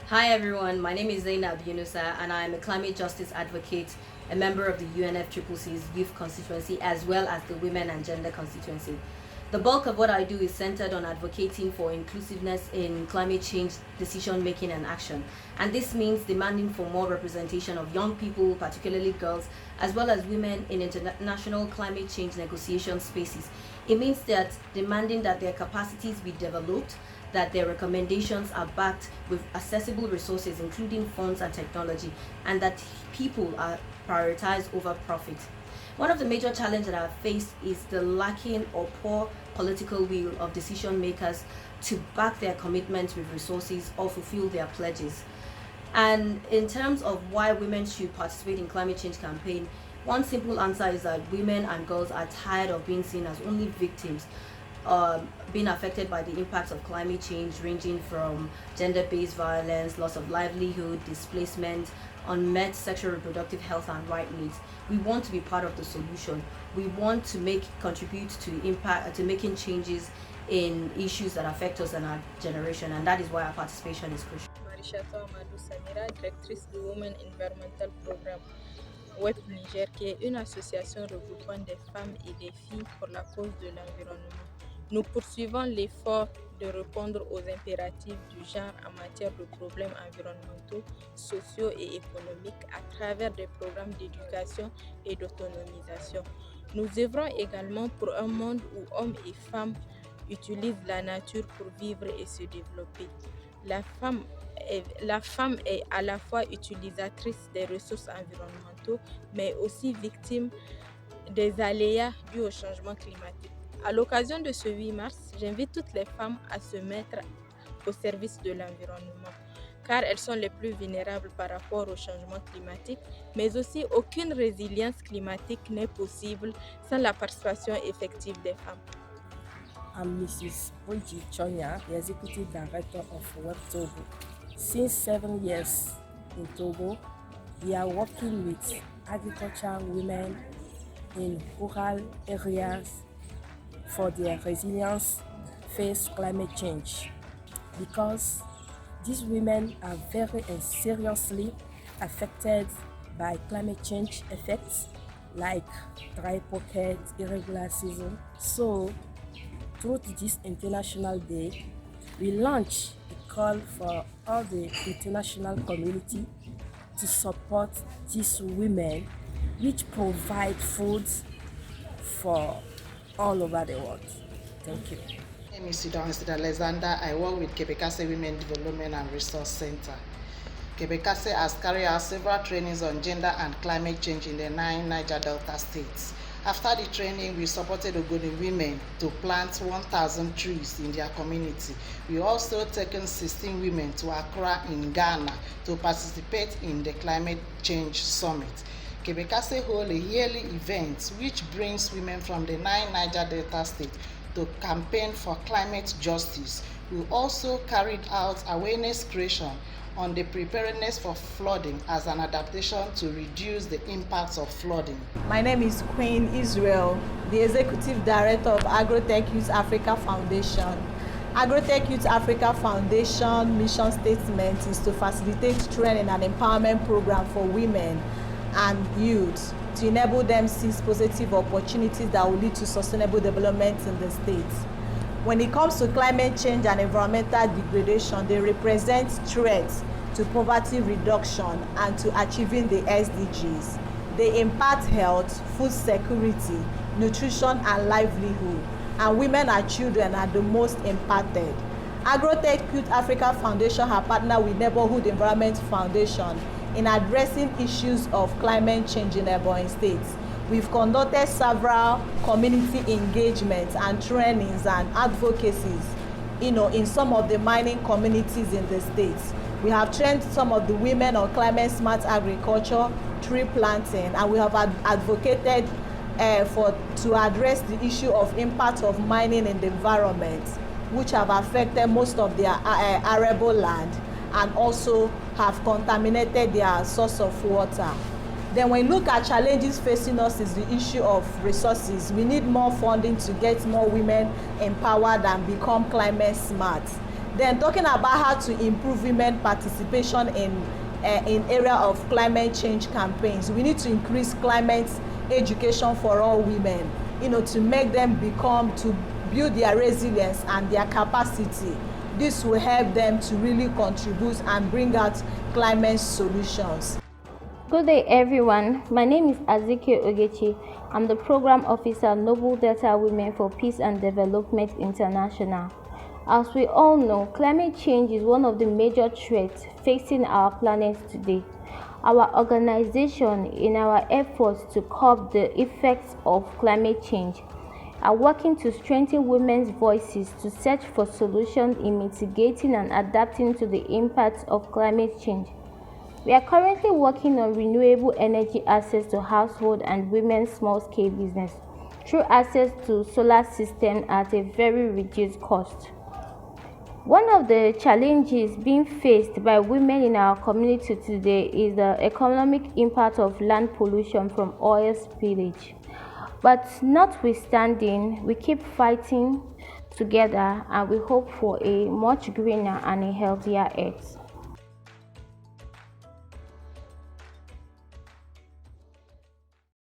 Hi everyone, my name is Zainab Yunusa and I am a climate justice advocate, a member of the UNFCCC's youth constituency as well as the women and gender constituency. The bulk of what I do is centered on advocating for inclusiveness in climate change decision making and action. And this means demanding for more representation of young people, particularly girls, as well as women in international climate change negotiation spaces. It means that demanding that their capacities be developed, that their recommendations are backed with accessible resources, including funds and technology, and that people are prioritized over profit. One of the major challenges that I've faced is the lacking or poor political will of decision makers to back their commitments with resources or fulfill their pledges. And in terms of why women should participate in climate change campaign, one simple answer is that women and girls are tired of being seen as only victims, being affected by the impacts of climate change, ranging from gender-based violence, loss of livelihood, displacement, unmet sexual reproductive health and right needs. We want to be part of the solution. We want to contribute to making changes in issues that affect us and our generation, and that is why our participation is crucial. Marishata Amadou Samira, directrice du Women Environmental Programme Web Niger, qui est une association regroupant des femmes et des filles pour la cause de l'environnement. Nous poursuivons l'effort de répondre aux impératifs du genre en matière de problèmes environnementaux, sociaux et économiques à travers des programmes d'éducation et d'autonomisation. Nous œuvrons également pour un monde où hommes et femmes utilisent la nature pour vivre et se développer. La femme est à la fois utilisatrice des ressources environnementaux, mais aussi victime des aléas dus au changement climatique. À l'occasion de ce 8 mars, j'invite toutes les femmes à se mettre au service de l'environnement, car elles sont les plus vulnérables par rapport au changement climatique, mais aussi aucune résilience climatique n'est possible sans la participation effective des femmes. I'm Mrs. Oji Chonya, the Executive Director of Web Togo. Since 7 years in Togo, we are working with agricultural women in rural areas for their resilience face climate change, because these women are very and seriously affected by climate change effects like dry pocket, irregular season. So through this International Day, we launch a call for all the international community to support these women, which provide food for all over the world. Thank you. My name is Sidon Alexander. I work with Kebekase Women Development and Resource Center. Kebekase has carried out several trainings on gender and climate change in the 9 Niger Delta states. After the training, we supported Ogoni women to plant 1,000 trees in their community. We also taken 16 women to Accra in Ghana to participate in the Climate Change Summit. Kebekase holds a yearly event which brings women from the 9 Niger Delta states to campaign for climate justice. We also carried out awareness creation on the preparedness for flooding as an adaptation to reduce the impacts of flooding. My name is Queen Israel, the Executive Director of Agrotech Youth Africa Foundation. Agrotech Youth Africa Foundation mission statement is to facilitate training and empowerment program for women and youth to enable them seize positive opportunities that will lead to sustainable development in the states. When it comes to climate change and environmental degradation, they represent threats to poverty reduction and to achieving the SDGs. They impact health, food security, nutrition and livelihood, and women and children are the most impacted. Agrotech Youth Africa Foundation has partnered with Neighborhood Environment Foundation in addressing issues of climate change in neighboring states. We've conducted several community engagements and trainings and advocacies, in some of the mining communities in the states. We have trained some of the women on climate smart agriculture, tree planting, and we have advocated to address the issue of impact of mining in the environment, which have affected most of their arable land and also have contaminated their source of water. Then when you look at challenges facing us is the issue of resources. We need more funding to get more women empowered and become climate smart. Then talking about how to improve women participation in area of climate change campaigns. We need to increase climate education for all women, to make them to build their resilience and their capacity. This will help them to really contribute and bring out climate solutions. Good day, everyone. My name is Azike Ogechi. I'm the Program Officer, Noble Delta Women for Peace and Development International. As we all know, climate change is one of the major threats facing our planet today. Our organization, in our efforts to curb the effects of climate change, are working to strengthen women's voices to search for solutions in mitigating and adapting to the impacts of climate change. We are currently working on renewable energy access to household and women's small-scale business through access to solar systems at a very reduced cost. One of the challenges being faced by women in our community today is the economic impact of land pollution from oil spillage. But notwithstanding, we keep fighting together and we hope for a much greener and a healthier earth.